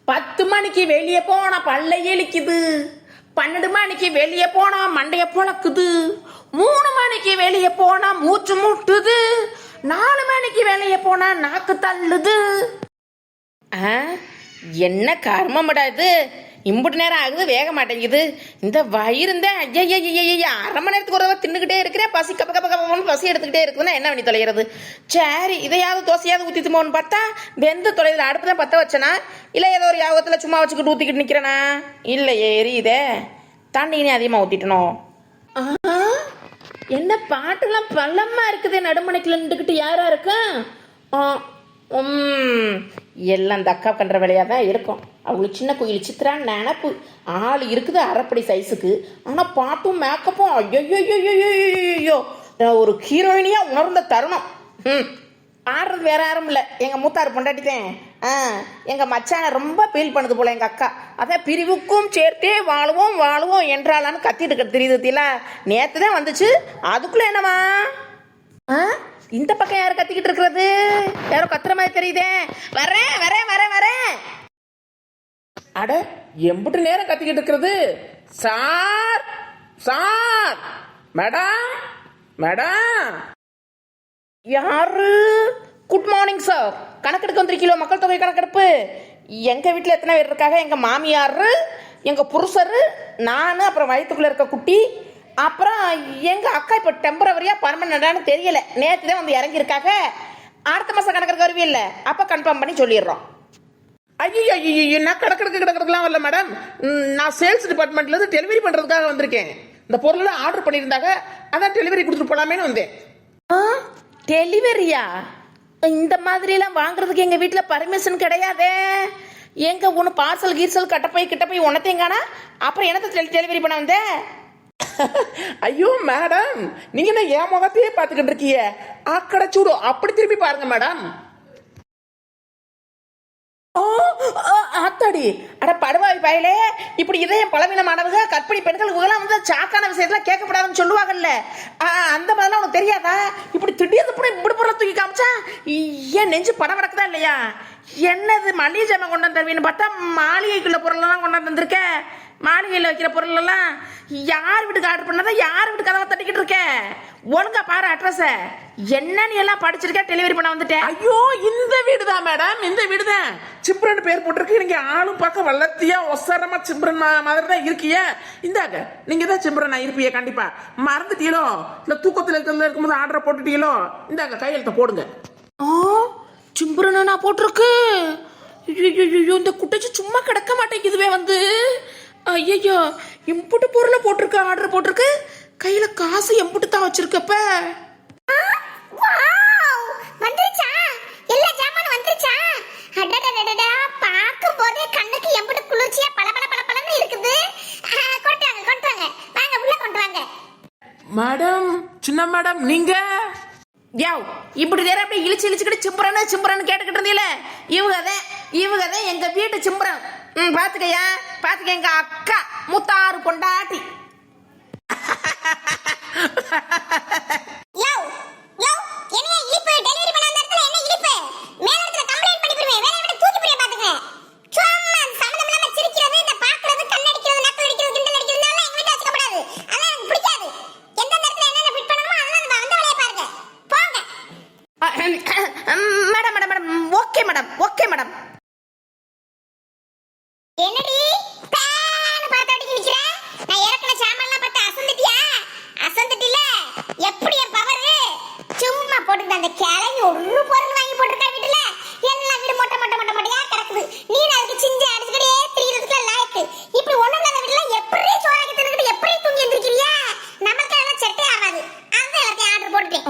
10 மணிக்கு வெளியே போனா பல்ல இழிக்குது, 12 மணிக்கு வெளியே போனா மண்டைய பொழக்குது, 3 மணிக்கு வெளியே போனா மூச்சு முட்டுது, 4 மணிக்கு வெளியே போனா நாக்கு தள்ளுது. என்ன கர்மம்டா இது, இம்புட்டு நேரம் ஆகுது வேக மாட்டேங்குது. இந்த வயிறு இந்த ஐயா 1/2 மணி நேரத்துக்கு ஒரு தடவை தின்னுக்கிட்டே இருக்கிறேன். பசி கப்ப கப்ப கப்பன்னு பசி எடுத்துக்கிட்டே இருக்குதுன்னா என்ன பண்ணி தொலைகிறது? சரி, இதையாவது தோசையாவது ஊற்றி துமோன்னு பார்த்தா வெந்து தொலைவில் அடுப்பு தான் பற்ற வச்சனா, இல்லை ஏதோ ஒரு யாகத்தில் சும்மா வச்சுக்கிட்டு ஊற்றிக்கிட்டு நிற்கிறேனா? இல்லை எரியுதே, தண்ணினே அதிகமாக ஊற்றிட்டணும். என்ன பாட்டெல்லாம் பள்ளமா இருக்குது, நடுமணிக்கில் நின்றுக்கிட்டு யாரா இருக்கு? எல்லாம் அந்த அக்கா பண்ணுற வேலையாக தான் இருக்கும். அவங்களுக்கு சின்ன கோயில் சித்திரான்னு நினப்பு. ஆள் இருக்குது அரைப்படி சைஸுக்கு, ஆனால் பாட்டும் மேக்கப்பும் ஐயோ ஒரு ஹீரோயினியாக உணர்ந்த தருணம். ஆடுறது வேற யாரும் இல்லை, எங்கள் மூத்தார் பொண்டாட்டித்தேன். எங்கள் மச்சானை ரொம்ப ஃபீல் பண்ணுது போல எங்கள் அக்கா. அதான் பிரிவுக்கும் சேர்த்தே வாழுவோம் என்றாலான்னு கத்திட்டு தெரியுதுல. நேற்று தான் வந்துச்சு, அதுக்குள்ளே என்னவா? இந்த பக்கம் யாரும் கத்திக்கிட்டு இருக்கிறது? யாரோ கத்துற மாதிரி தெரியுதே. வரேன். அட, எம்புட்டு நேரம் கத்திக்கிட்டு இருக்கிறது? சார் சார், மேடம் யாரு? Good morning sir. கணக்கெடுக்க வந்திருக்கீங்களோ? மக்கள் தொகை கணக்கெடுப்பு. எங்க வீட்டில் எத்தனை பேர் இருக்காங்க? எங்க மாமியார், எங்க புருஷர், நான், அப்புறம் வயிற்றுக்குள்ள இருக்க குட்டி, அப்புறம் எங்க அக்கா. இப்போ டெம்பரவரியா பர்மனண்டான்னு தெரியல, நேற்று தான் வந்து இறங்கியிருக்காங்க. அடுத்த மாசம் கணக்கு வருவே இல்லை, அப்போ கன்ஃபார்ம் பண்ணி சொல்லிடுறோம். ஐயோ, நான் கணக்கெடுக்கலாம் வரல மேடம். நான் சேல்ஸ் டிபார்ட்மெண்ட்ல இருந்து டெலிவரி பண்றதுக்காக வந்திருக்கேன். இந்த பொருளை ஆர்டர் பண்ணியிருந்தாங்க, அதான் டெலிவரி கொடுத்துட்டு போலாமேன்னு வந்தேன். டெலிவரியா? இந்த மாதிரி எல்லாம் வாங்குறதுக்கு எங்க வீட்டில் பர்மிஷன் கிடையாதே. எங்க ஒன்று பார்சல் கீர்சல் கிட்ட போய் உனத்தேங்கானா, அப்புறம் என்னத்தை டெலிவரி பண்ண வந்தேன்? ஐயோ மேடம், நீங்க என்ன என் முகத்தையே பார்த்துக்கிட்டு இருக்கீங்க? அக்கடை சூடு, அப்படி திரும்பி பாருங்க மேடம். ஆத்தாடி, அட படுவாய் பயலே, இப்படி இதயம் பலவீனமானவங்க கற்பிணி பெண்கள் இவங்கெல்லாம் வந்து சாக்கான விஷயத்துல கேட்கப்படாதுன்னு சொல்லுவாங்கல்ல, அந்த மாதிரிலாம் உனக்கு தெரியாதா? இப்படி திடீர்னு இப்படி பொருளை தூக்கி காமிச்சா ஏன் நெஞ்சு படம் வடக்குதா இல்லையா? என்னது மளிகை ஜாமான் கொண்டாந்து தருவீன்னு பார்த்தா மாளிகைக்குள்ள பொருளெல்லாம் கொண்டாந்து வந்திருக்க. மாளிகையில் வைக்கிற பொருள் எல்லாம் யார் வீட்டுக்கு ஆர்டர் பண்ணாதான் யார் வீட்டு கதவை தட்டிக்கிட்டு இருக்க? ஒழுங்கா பாரு அட்ரஸ. என்ன நீ எல்லாம் படிச்சிருக்க, டெலிவரி பண்ண வந்துட்டேன். ஐயோ, இந்த வீடு தான் மேடம், இந்த வீடு தான். சிம்ரன் பேர் போட்டிருக்கு. நீங்க ஆளும் பார்க்க வளர்த்தியா ஒசரமா சிம்ரன் மாதிரி தான் இருக்கிய. இந்தாங்க, நீங்க தான் சிம்ரனா இருப்பீங்க கண்டிப்பா. மறந்துட்டீங்களோ இல்ல தூக்கத்துல இருக்கும்போது ஆர்டர் போட்டுட்டீங்களோ? இந்தாங்க கையெழுத்த போடுங்க. சிம்ரனா போட்டிருக்கு. இந்த குட்டச்சி சும்மா கிடக்க மாட்டேங்குதுவே வந்து. ஐயோ, இம்புட்டு பொருளை போட்டிருக்கு, ஆர்டர் போட்டிருக்கு. கையில காசு எம்புட்டு தான் வச்சிருக்கப்ப. வந்துருச்சா? எல்லா ஜாமானும் வந்துருச்சா? அடடடடடா, பாக்கும் போதே கண்ணுக்கு எம்புட்டு குளிர்ச்சியா பளபளன்னு இருக்குது. கொண்டு வாங்க, வாங்க உள்ள கொண்டு வாங்க. மேடம், சின்ன மேடம் நீங்க யாவ் இப்படி நேரம் அப்படியே இழிச்சுக்கிட்டு சிம்பரன்னு கேட்டுக்கிட்டு இருந்தீங்களே, இவங்க தான் எங்க வீட்டு சிம்பரன். பாத்துக்க எங்க அக்கா முத்தாறு பொண்டாட்டி. Okay madam. என்னடி பேன பார்த்து அடிக்க நிக்கிற? நான் இறக்குன சாமான்லாம் பார்த்து அசந்துட்டில? எப்படி என் பவர்? சும்மா போட்டுட்டு அந்த கிளவி ஒரு பொருள் வாங்கி போட்டுருக்கா வீட்டுல. எல்லாம் வீடு மொட்டையா கிடக்குது. நீ அதுக்கு சிஞ்சு அடிச்சுக்கிட்டே திரியறதுக்கு லாயக்கு. இப்படி ஒண்ணும் இல்லாத வீட்டுல எப்படி சோறாக்கி தின்னுக்கிட்டு எப்படி தூங்கி எந்திரிக்கிறியா? நமக்கு அதெல்லாம் செட்டே ஆகாது. அதான் எல்லாத்தையும் ஆர்டர் போட்டுட்டேன்.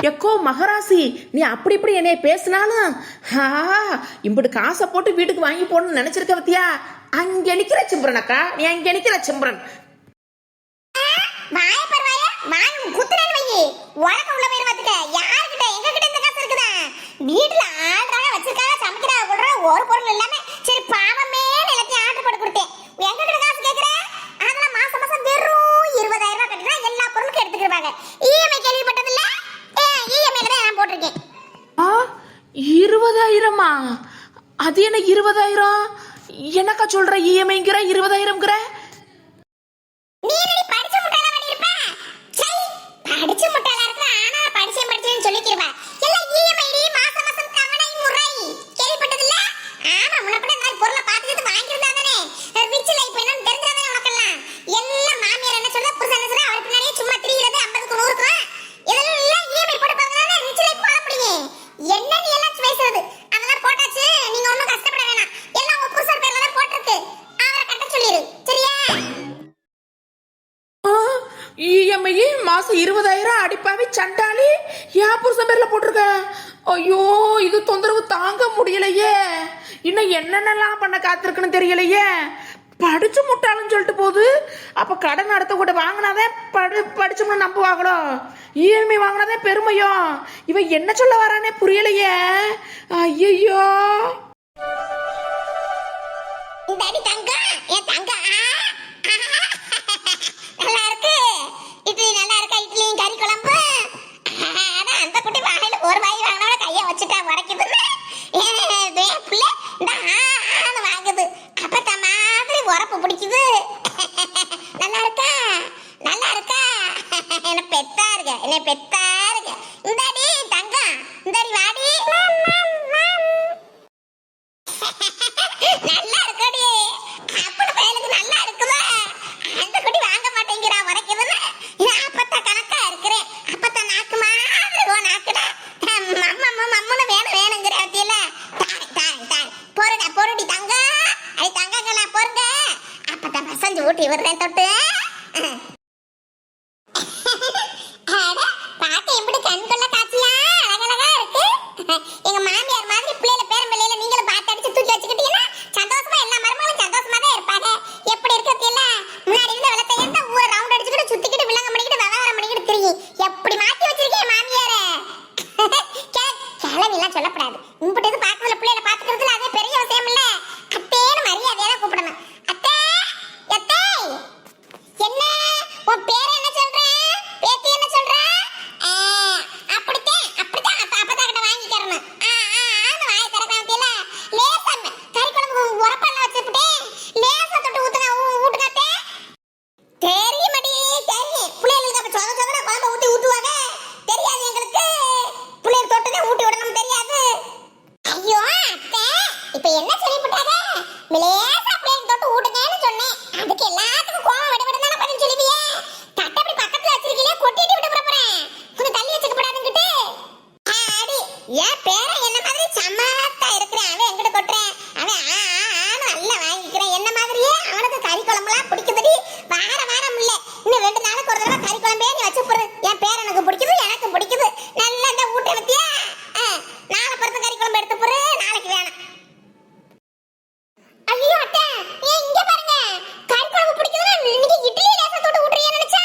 எக்கோ மகராசி, நீ அப்படி இப்படி என்னைய பேசினாலும் இப்படி காசை போட்டு வீட்டுக்கு வாங்கி போடணும்னு நினைச்சிருக்க பத்தியா? அங்க நிக்கிற சிம்ரன் அக்கா, நீ அங்க நிக்கிற சிம்ரன். வாய பரவாயில்ல, வாய் குத்துறேன்னு வையி. உனக்கு உள்ள பேர் வந்துட்ட. யார்கிட்ட எங்க கிட்ட இந்த காசு இருக்குதா? வீட்டுல ஆள்றாங்க வச்சிருக்காங்க, சமைக்கிறாங்க, போடுற ஒரு பொருள் இல்லாம சரி பாவமே எல்லாத்தையும் ஆர்டர் போட்டு கொடுத்தேன். எங்க கிட்ட காசு கேக்குற? அதெல்லாம் மாசம் வெறும் 20,000 ரூபாய் கட்டினா எல்லா பொருளுக்கும் எடுத்துக்கிடுவாங்க. இஎம்ஐ கேள்விப்பட்டது இல்ல? இஎம்ஐல தான் நான் போட்டிருக்கேன். 20,000? அது என்ன 20,000? என்னக்கா சொல்ற? இஎம்ஐங்கிற 20,000ங்கிற? நீ என்னடி படிச்ச முட்டாளா வடி இருப்ப? சை, படிச்ச முட்டாளா இருக்க. ஆனா படிச்சேன்னு சொல்லிக்கிறவ. எல்லாம் இஎம்ஐ டி, மாசம் மாசம் தவணை முறை. கேள்விப்பட்டதில்ல? ஆமா, முன்னப்பட இந்த மாதிரி பொருளை பார்த்துட்டு வாங்கியிருந்தா தானே ரிச் லைஃப் என்னன்னு தெரிஞ்சாதானே உனக்கெல்லாம். எல்லாம் மாமியார் என்ன சொல்றா, புருஷன் என்ன சொல்றா, அவர் பின்னாடியே சும்மா திரிகிறது 50க்கு 100க்கு. இதெல்லாம் இஎம்ஐ போட்டு பார்க்கறதானே ரிச் லைஃப் வாழ முடியும். என்ன நீ எல்லாம் பேசுறது? அதெல்லாம் போட்டாச்சு, நீங்க ஒண்ணும் கஷ்டப்பட வேணாம். எல்லாம் உங்க புருஷன் பேர்ல தான் போட்டிருக்கு. அவரை கட்ட சொல்லிரு, சரியா? இஎம்ஐ மாசம் 20,000 அடிப்பாவி சண்டாளி. ஏன் புருஷன் பேர்ல போட்டிருக்க? ஐயோ, இது தொந்தரவு தாங்க முடியலையே. இன்னும் என்னென்னலாம் பண்ண காத்திருக்குன்னு தெரியலையே. படிச்சு முட்டாளுன்னு சொல்லிட்டு போகுது. அப்ப கடன் அடுத்த கூட வாங்கினாதான் படிச்சோம்னு நம்புவாங்களோ? இஎம்ஐ வாங்கினாதே பெருமையோ? இவன் என்ன சொல்ல வரானே புரியலையே. ஐயோ, இந்தாடி தங்கம், என் தங்கம். நல்லா இருக்கு. இட்லி நல்லா இருக்கா? இட்லியும் கறி குழம்பு. ஆனா அந்த குட்டி வாயில ஒரு வாய் வாங்கினா கைய வச்சுட்டா உரைக்குதுன்னு பிள்ளை இந்த ஆன்னு வாங்குது. அப்பத்த மாதிரி உரப்பு பிடிக்குது. நல்லா இருக்கா? நல்லா இருக்கா? என்ன பெத்தா இருக்க, என்ன பெத்தா இருக்க. இந்தாடி தங்கம், இந்தாடி வாடி. நல்லா இருக்கடி. அப்படி பயலுக்கு நல்லா இருக்குதா? அந்த குட்டி வாங்க மாட்டேங்கிறா உரைக்குதுன்னு. இது அப்பத்த கணக்கா இருக்கிறேன். அப்பத்த நாக்கு மாதிரி ஓ நாக்குடா. மம்முன்னு வேணுங்கிற பத்தியில பொருடி தங்க. அது தங்கங்களா பொருங்க. அப்பத்த பசஞ்சு ஊட்டி விடுறேன் தொட்டு. பாக்க எப்படி கண்கொள்ள காட்சியா அழகழகா இருக்கு. எங்க மாமியார் மாதிரி பிள்ளைல பேரம்பிள்ளையில நீங்களும் பார்த்து அடிச்சு தூக்கி வச்சுக்கிட்டீங்கன்னா சந்தோஷமா எல்லா மருமகளும் சந்தோஷமா தான் இருப்பாங்க. எப்படி இருக்கிறதுல முன்னாடி இருந்த வெள்ளத்தை எந்த ஊரை ரவுண்ட் அடிச்சுக்கிட்டு சுத்திக்கிட்டு விலங்க பண்ணிக்கிட்டு விவகாரம் பண்ணிக்கிட்டு தெரியும். எப்படி மாத்தி வச்சிருக்கேன் மாமியார. கிளவிலாம் சொல்லப்படாது. இம்பிட்டு இது பார்க்கறதுல பிள்ளைல பாத்துக்கிறதுல அதே பெரிய விஷயம் இல்ல. அத்தேன்னு மரியாதையா கூப்பிடணும். அத்தை, அத்தை. என்ன உன் பேர் என்ன சொல்ற? பேத்தி என்ன சொல்ற? அப்படித்தான் அப்பதான் கிட்ட வாங்கிக்கிறணும். வாயை திறக்காமத்தில லேசா கறி குழம்பு உரப்பெல்லாம் வச்சுட்டேன். லேசா தொட்டு ஊட்டுனாத்தே. தெரியுமடி, தெரியும். பிள்ளைகளுக்கு அப்ப சொத சொதன குழம்பு ஊட்டுவாங்க. தெரியாது எங்களுக்கு. பிள்ளைகள் தொட்டுதான் ஊட்டி விடணும் தெரியாது. ஐயோ அத்தை, இப்ப என்ன சொல்லிவிட்டாங்க? லேசா பிள்ளைகள் தொட்டு ஊட்டுங்கன்னு சொன்னேன். அதுக்கு எல்லாத்துக்கும் கோவம் விடவிடதானே பதில் சொல்லுவியே. தட்டை அப்படி பக்கத்துல வச்சிருக்கீங்களே, கொட்டிட்டு விட போறேன். கொஞ்சம் தள்ளி வச்சுக்கப்படாதுங்கிட்டு. அடி, என் பேரை என்ன மாதிரி சமத்தா இருக்கிறேன். அவன் எங்கிட்ட கொட்டுறேன். அவன் நல்லா வாங்கிக்கிறேன். என்ன மாதிரியே அவனுக்கு கறி குழம்புலாம் பிடிக்குதுடி. வாரம் இல்ல, இன்னும் 2 நாளுக்கு ஒரு தடவை கறி குழம்பே நீ வச்சு போடு. என் பேர் எனக்கு பிடிக்குது, எனக்கு பிடிக்குது. நல்லா இந்த ஊட்ட வத்தியா. நாளை பொறுத்து கறி குழம்பு எடுத்து போடு. நாளைக்கு வேணாம். ஐயோ அத்தை, ஏன் இங்க பாருங்க. கறி குழம்பு பிடிக்குதுன்னா இன்னைக்கு இட்லி லேசா தொட்டு ஊட்டுறீங்க நினைச்சா.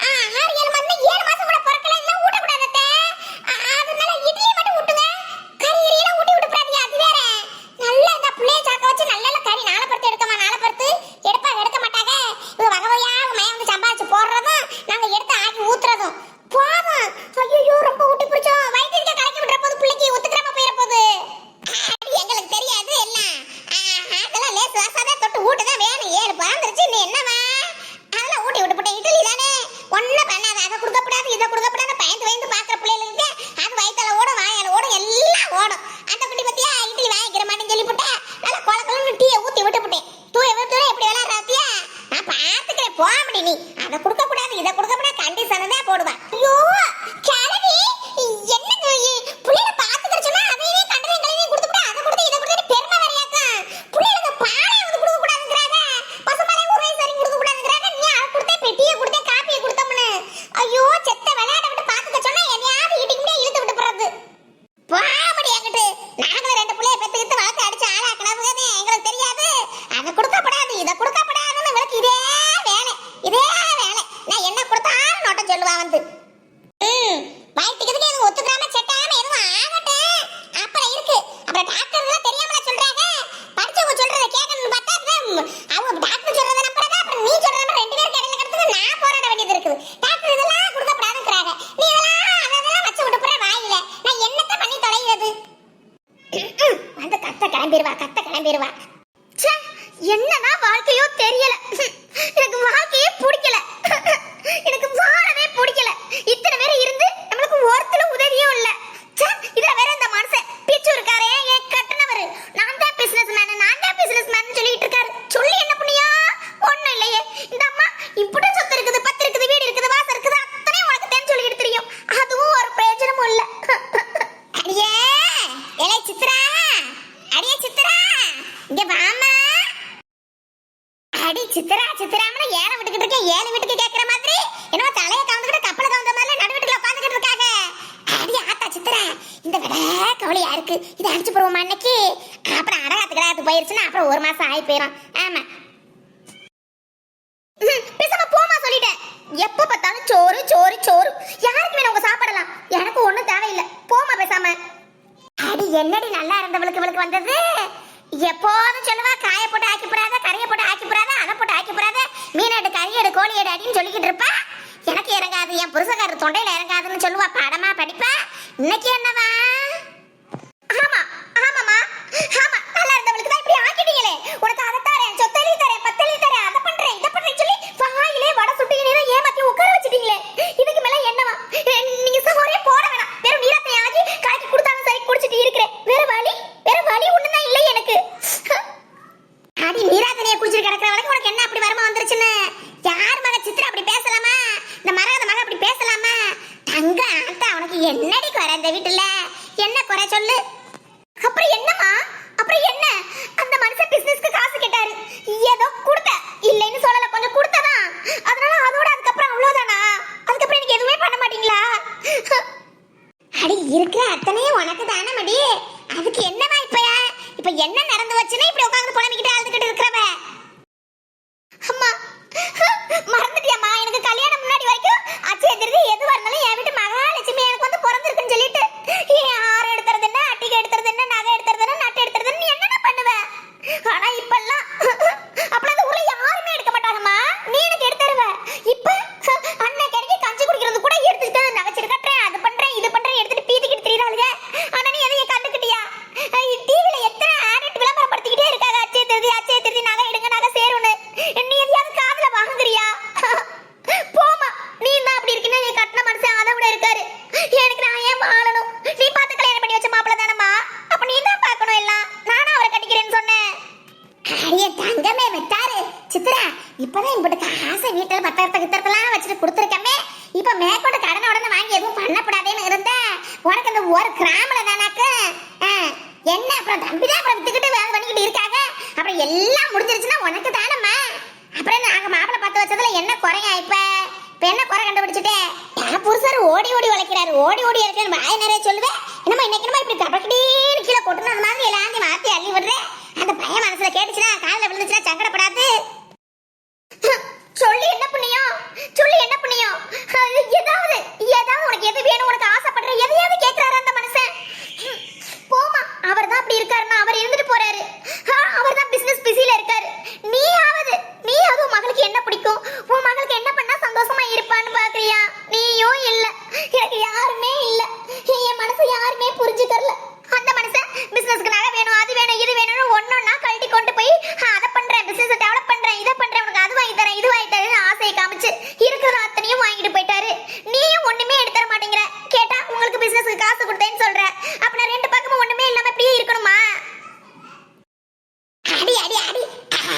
6-7 மாசம் 7 மாசம் கூட பொறுக்கல. எல்லாம் ஊட்டக்கூடாது அத்தை. அதனால இட்லி மட்டும் ஊட்டுங்க. கறி எல்லாம் ஊட்டி விட்டுறாதீங்க. அது வேற. நல்லா இந்த புள்ளைய சாக்க வச்சு நல்ல கறி நாளை பொறுத்து எடுக்கமா. நாளை பொறுத்து எடுக்க மாட்டாங்க. இது வகை வகையா மயம் வந்து சம்பாதிச்சு போடுறதும் நாங்க எடுத்து ஆக்கி ஊத்துறதும் போதும். ஐயோ, ரொம்ப ஊட்டி பிடிச்சோம். வயிற்றுல கலக்கி விடுற போது பிள்ளைக்கு ஒத்துக்கிறப்ப போயிட போகுது. எங்களுக்கு தெரியாது எல்லாம். அதெல்லாம் லேசு வாசாவே தொட்டு ஊட்டுதான் வேணும். 7 பிறந்துருச்சு, இன்னும் என்னவா? அதெல்லாம் ஊட்டி விட்டு போட்டேன். இட்லி தானே, ஒன்னும் பண்ணாது. அதை கொடுக்கப்படாது, இதை கொடுக்கப்படாது. பயந்து பாக்குற பிள்ளைகளுக்கு அது வயிற்றால ஓடும், வாயால ஓடும், எல்லாம் ஓடும். அந்த குட்டி பத்தியா இட்லி வாங்கிக்கிற மாட்டேன்னு சொல்லிவிட்டேன். நல்லா குளக்கலன்னு டீயை ஊத்தி விட்டு போட்டேன். தூய எப்படி விளையாடுறாத்தியா? நான் பாத்துக்கிறேன். போக முடி நீ. அதை கொடுக்கப்படாது, இதை கொடுக்கப்படாது, கண்டிஷன் தான் போடுவேன். ஐயோ கிளவி, என்ன பிள்ளைகளை பாத்துக்கிற சொன்னா அதையே கண்டதையும் கலையும் கொடுத்துட்டு அதை கொடுத்து இதை கொடுத்து பெருமை வரையாக்கா. பிள்ளைகளுக்கு பாலை வந்து கொடுக்க கூடாதுங்கிறாங்க. பசுமாரே ஊரை சரி கொடுக்க கூடாதுங்கிறாங்க. நீ அதை கொடுத்தே பெட்டியை கொடுத்தே காப்பியை கொடுத்தோம்னு. ஐயோ செத்த விளையாட விட்டு பாத்துக்க சொன்னா என்னையாவது இடிக்கு முடியே இழுத்து விட்டு போறது. போடி என்கிட்ட. நாங்களும் 2 பிள்ளைய பெத்துக்கிட்டு வளர்த்து அடிச்சு ஆளாக்கணாதுன்னு எங்களுக்கு தெரியாது. அதை கொடுக்கப்படாது, இதை கொடுக்கப்படாதுன்னு இவளுக்கு இதே வேலை. நான் என்ன கொடுத்தாலும் நோட்டம் சொல்லுவா வந்து. வயிற்றுக்கு எதுவும் ஒத்துக்காம செட்டாம எதுவும் ஆகட்டும். அப்புறம் இருக்கு. அப்புறம் டாக்டர்லாம் தெரியாமல சொல்றாங்க. படிச்சவங்க சொல்றத கேட்கணும்னு பார்த்தா அவங்க டாக்டர் சொல்றத நம்புறதா, அப்புறம் நீ சொல்றத நம்ம 2 பேருக்கு இடையில கிடத்துக்கு நான் போராட வேண்டியது இருக்குது. டாக்டர் இதெல்லாம் கொடுக்கப்படாதுங்கிறாங்க. நீ அதெல்லாம் வச்சு விட்டு போற வாயில. நான் என்னத்த பண்ணி தொலைகிறது? வந்து கத்த கிளம்பிடுவா. கத்த என்னதான் வாழ்க்கையோ தெரியல. எனக்கு வாழ்க்கையே பிடிக்கல. எனக்கு வாழவே பிடிக்கல. இத்தனை பேர் இருந்து நம்மளுக்கு ஒருத்தரும் உதவியும் இல்ல. இதுல வேற இந்த மனுஷன் பிச்சு இருக்காரே, என் கட்டணவர், நான் தான் பிசினஸ் மேன் சொல்லிட்டு இருக்காரு. சொல்லி என்ன புண்ணியா? ஒண்ணும் இல்லையே. இந்த அம்மா இப்படி சொத்து இருக்குது, பத்து இருக்குது, வீடு இருக்குது, வாசல் இருக்குது, அத்தனை உனக்கு தெரிஞ்சு சொல்லிட்டு தெரியும். அதுவும் ஒரு பிரயோஜனமும் இல்ல. அடியே ஏலே சித்ரா, அடியே சித்ரா, இங்க வாமா. அடி சித்ரா சித்ராமன ஏழை வீட்டுக்கு இருக்கேன், ஏழை வீட்டுக்கு கேட்கிற மாதிரி என்னவோ தலையை கவுந்துக்கிட்டு கப்பலை கவுந்த மாதிரி நடு வீட்டுல உட்காந்துக்கிட்டு இருக்காங்க. அடி ஆத்தா சித்ரா, இந்த விட கவலையா இருக்கு. இதை அடிச்சு போடுவோமா அன்னைக்கு? அப்புறம் அடகாத்துக்கு போயிருச்சுன்னா அப்புறம் ஒரு மாசம் ஆகி போயிடும். ஆமா பேசாம போமா சொல்லிட்டேன். எப்ப பார்த்தாலும் சோறு சோறு சோறு. யாருக்கு வேணும் உங்க சாப்பிடலாம், எனக்கு ஒண்ணும் தேவையில்லை. போமா பேசாம. அடி என்னடி நல்லா இருந்தவளுக்கு வந்தது. எப்போதும் சொல்லுவா காய போட்டு ஆக்கி போடாத, கரையை போட்டு ஆக்கி போடாத, அதை போட்டு ஆக்கி போடாத, மீனெடு கறியெடு கோழியெடு அப்படின்னு சொல்லிக்கிட்டு இருப்பா. எனக்கு இறங்காது, என் புருஷக்காரர் தொண்டையில இறங்காதுன்னு சொல்லுவா. பாடமா படிப்பா. இன்னைக்கு என்னவா? ஆமா ஆமாமா ஆமா, நல்லா இருந்தவளுக்கு தான் இப்படி ஆக்கிட்டீங்களே. உனக்கு அதை தரேன், சொத்தலி தரேன், பத்தலி தரேன், அதை பண்றேன் இதை பண்றேன்னு சொல்லி வாயிலே வடை சுட்டி நேரம் ஏமாத்தி உட்கார வச்சுட்டீங்களே. இதுக்கு மேல என்னவா? நீங்க சோறே போட வேணாம், வெறும் நீரத்தை ஆகி கலக்கி கொடுத்தாலும் சரி குடிச்சிட்டு இருக்கிறேன். வேற வழி ஒண்ணுதான் இல்லை எனக்கு. அடி நீராத்தனையை குடிச்சிட்டு கிடக்கிற வரைக்கும் உனக்கு என்ன அப்படி வரமா வந்துருச்சுன்னு? யார் மக சித்ரா அப்படி பேசலாமா? இந்த மரகத மக அப்படி பேசலாமா? தங்க ஆத்தா, உனக்கு என்னடி குறை இந்த வீட்டுல? என்ன குறை சொல்லு. அப்புறம் என்னமா? அப்புறம் என்ன? அந்த மனுஷன் பிசினஸ்க்கு காசு கேட்டாரு, ஏதோ கொடுத்த, இல்லைன்னு சொல்லல, கொஞ்சம் கொடுத்ததான். அதனால அதோட அதுக்கப்புறம் அவ்வளவுதானா? அதுக்கப்புறம் எனக்கு எதுவுமே பண்ண மாட்டீங்களா? அடி இருக்கிற அத்தனையும் உனக்கு தானே மடி. அதுக்கு என்னவா இப்ப என்ன நடந்து வச்சுன்னா இப்படி உட்கார்ந்து புலம்பிக்கிட்டு அழுதுகிட்டு இருக்கிறவ? அம்மா மறந்துட்டியாம்மா? எனக்கு கல்யாணம் முன்னாடி வரைக்கும் அச்சே தெரியுது, எதுவா இருந்தாலும் என் வீட்டு மகாலட்சுமி எனக்கு வந்து பிறந்திருக்குன்னு சொல்லிட்டு ஆறு எடுத்துறது என்ன, அட்டிகை எடுத்துறது என்ன, நகை எடுத்துறது என்ன, நட்டு எடுத்துறது என்ன, என்னென்ன பண்ணுவேன். ஆனா இப்பெல்லாம் அப்பெல்லாம் இந்த ஊர்ல யாருமே எடுக்க மாட்டாங்கம்மா. நீ எனக்கு எடுத்து தருவ. இப்ப அண்ணன் கிடைக்க கஞ்சி குடிக்கிறது கூட எடுத்துக்கிட்டு நகைச்சிட்டு கட்டுறேன், அது பண்றேன் இது பண்றேன் எடுத்துட்டு பீத்திக்கிட்டு திரியிறாளுங்க. ஆனா நீ எதையும் கண்டுக்கிட்டியா? டிவில எத்தனை ஆட் விளம்பரப்படுத்திக்கிட்டே இருக்காங்க, அச்சே திருதி நகை எடுங்க, நகை சேரும்னு. நீ எதையாவது காதுல வாங்குறியா? போமா. நீ தான் அப்படி இருக்கீங்க, நீ கட்டின மனுஷன் அதை விட இருக்காரு. எனக்கு நான் ஏன் வாழணும்? நீ பார்த்து கல்யாணம் பண்ணி வச்ச மாப்பிள்ள தானம்மா, அப்ப நீ தான் பார்க்கணும் எல்லாம். நானும் அவரை கட்டிக்கிறேன்னு சொன்னேன். அரிய தங்கமே விட்டாரு சித்ரா. இப்பதான் இம்பிட்டு காசை வீட்டுல பத்திரத்தெல்லாம் வச்சுட்டு கொடுத்துருக்கமே. இப்ப மேற்கொண்டு கடனை உடனே வாங்கி எதுவும் பண்ணப்படாதேன்னு இருந்த உனக்கு இந்த ஒரு கிராமல தானாக்கு என்ன? அப்புறம் தம்பிதான் அப்புறம் வித்துக்கிட்டு வேலை பண்ணிக்கிட்டு இருக்காங்க. அப்புறம் எல்லாம் முடிஞ்சிருச்சுன்னா உனக்கு தானம்மா. அப்புறம் நாங்க மாப்பிள்ளை பார்த்து வச்சதுல என்ன குறையா? இப்ப என்ன குறை கண்டுபிடிச்சிட்டே? என் புருஷர் ஓடி ஓடி உழைக்கிறாரு, ஓடி ஓடி இருக்கிறேன்னு வாய நிறைய சொல்லுவேன். என்னமா இன்னைக்கு இப்படி கபக்கடின்னு கீழே கொட்டுனது மாதிரி எல்லாத்தையும் மாத்தி அள்ளி விடுறேன். அந்த பையன் மனசுல கேட்டுச்சுன்னா காலில் விழுந்துச்சுன்னா சங்கடப்படாது. சொல்லி என்ன புண்ணியம்? ஏதாவது உனக்கு எது வேணும், உனக்கு ஆசைப்படுற எதையாவது கேட்கிறாரு அந்த மனுஷன். போமா. அவர் தான் அப்படி இருக்காருன்னா அவர் இருந்துட்டு போறாரு. அவர் தான் பிசினஸ் பிஸில இருக்காரு. நீ அதுவும் மகளுக்கு என்ன பிடிக்கும், உன் மகளுக்கு என்ன பண்ணா சந்தோஷமா இருப்பான்னு பாக்குறியா? நீயும் இல்ல, எனக்கு யாருமே இல்ல, என் மனசு யாருமே புரிஞ்சுக்கறல. அந்த மனுஷன் பிசினஸ்க்கு நகை வேணும், அது வேணும், இது வேணும்னு ஒன்னொன்னா கழட்டி கொண்டு போய் அதை பண்றேன், பிசினஸ் டெவலப் பண்றேன், இதை பண்றேன், உனக்கு அது வாங்கி தரேன், இது வாங்கி தரேன் ஆசையை காமிச்சு இருக்கிற அத்தனையும் வாங்கிட்டு போயிட்டாரு. நீயும் ஒண்ணுமே எடுத்து தர மாட்டேங்கிற. கேட்டா உங்களுக்கு பிசினஸ்க்கு காசு கொடுத்தேன்னு சொல்ற. அப்ப நான் ரெண்டு பக்கமும் ஒண்ணுமே இல்லாம இப்படியே இருக்கணுமா? அடி அடி அடி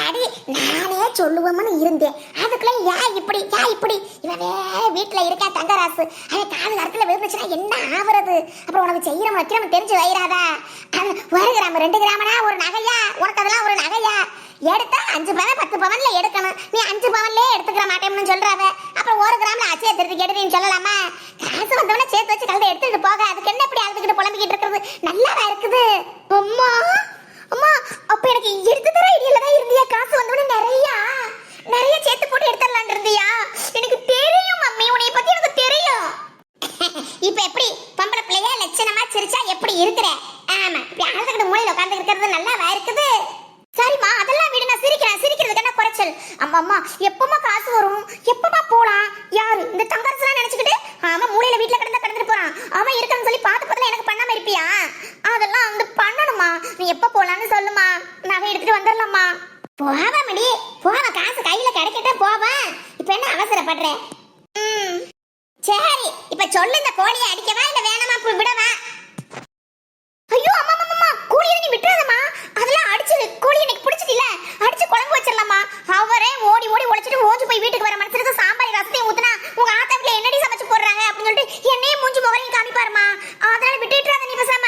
அடி நானே சொல்லுவோம்னு இருந்தேன். அதுக்குள்ள யா இப்படி இவன் வீட்டுல இருக்கா தங்கராசு. அவன் காது கருத்துல விழுந்துச்சுன்னா என்ன ஆகுறது? அப்புறம் உனக்கு செய்யறோம் வைக்கிறோம் தெரிஞ்சு வைராதா? 1 கிராம் 2 கிராமனா ஒரு நகையா? உனக்கு அதெல்லாம் ஒரு நகையா? எடுத்தா 5 பவன் 10 பவன்ல எடுக்கணும். நீ 5 பவன்லயே எடுத்துக்கிற மாட்டேன்னு சொல்றாவ. அப்புறம் 1 கிராம்ல அச்சே திருத்தி எடுத்துன்னு சொல்லலாமா? காசு வந்தவன சேர்த்து வச்சு கலந்து எடுத்துட்டு போக. அதுக்கு என்ன இப்படி அழுதுகிட்டு புலம்பிக்கிட்டு இருக்கிறது? நல்லாவா இருக்குது? அம்மா அம்மா, அப்ப எனக்கு எடுத்து தர ஐடியால தான் இருந்தியா? காசு வந்தவன நிறைய சேர்த்து போட்டு எடுத்துடலான் இருந்தியா? எனக்கு தெரியும் மம்மி, உன்னை பத்தி எனக்கு தெரியும். இப்ப எப்படி பொம்பளை பிள்ளையா லட்சணமா சிரிச்சா எப்படி இருக்கிற? ஆமா, இப்படி அழுதுகிட்டு மூலையில உட்கார்ந்து இருக்கிறது நல்லாவா இருக்குது? சரிம்மா, அதெல்லாம் விடு, நான் சிரிக்கிறதுக்கு என்ன குறைச்சல்? அம்மா எப்பமா காசு வரும், எப்பமா போலாம்? யாரு இந்த தங்கரசெல்லாம் நினைச்சுக்கிட்டு அவன் மூலையில வீட்டுல கடந்துட்டு போறான். அவன் இருக்கன்னு சொல்லி பார்த்து எனக்கு பண்ணாம இருப்பியா? அதெல்லாம் வந்து பண்ணணுமா? நீ எப்ப போலான்னு சொல்லுமா, நகை எடுத்துட்டு வந்துடலாமா? போவாமடி போவ, காசு கையில கிடைக்கட்ட போவேன். இப்ப என்ன அவசரப்படுறேன்? சரி இப்ப சொல்லு, இந்த கோழியை அடிக்கவா இல்ல வேணாமா விடவா? ஐயோ அம்மா அம்மா, கோழியை நீ விட்டுறாதம்மா. அதெல்லாம் அடிச்சு கோழி எனக்கு பிடிச்சது இல்ல, அடிச்சு குழம்பு வச்சிடலாமா? அவரே ஓடி ஓடி உழைச்சிட்டு ஓஞ்சு போய் வீட்டுக்கு வர மனுஷனுக்கு சாம்பார் ரசத்தையும் ஊத்துனா உங்க ஆத்தா வீட்டுல என்னடி சமைச்சு போடுறாங்க அப்படின்னு சொல்லிட்டு என்னையும் மூஞ்சி முகரையும் காமிப்பாருமா. அதனால விட்டுறாத நீ பேசாம.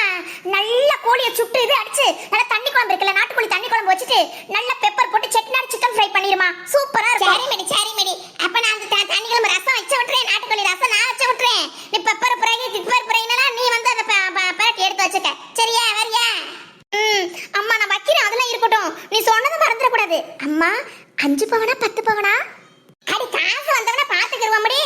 நல்ல கோழியை சுட்டு இது அடிச்சு நல்ல தண்ணி குழம்பு இருக்குல்ல, நாட்டுக்கோழி தண்ணி குழம்பு வச்சுட்டு நல்ல பெப்பர் போட்டு செட்டிநாடு சிக்கன் ஃப்ரை பண்ணிருமா, சூப்பரா இருக்கும். சரி மேடி சரி மேடி, அப்ப நான் அந்த தண்ணி குழம்பு ரசம் வச்சு விட்டுறேன், நாட்டுக்கோழி ரசம் நான் வச்சு விட்டுறேன். நீ பெப்பர் ஃப்ரைனா நீ வந்து அந்த பேரட் எடுத்து வச்சுக்க, சரியா? வரியா? அம்மா நான் வைக்கிறேன், அதெல்லாம் இருக்கட்டும். நீ சொன்னதை மறந்துட கூடாது. அம்மா 5 பவனா 10 பவனா? அடி காசு வந்தவன பாத்துக்கிறோம் முடி.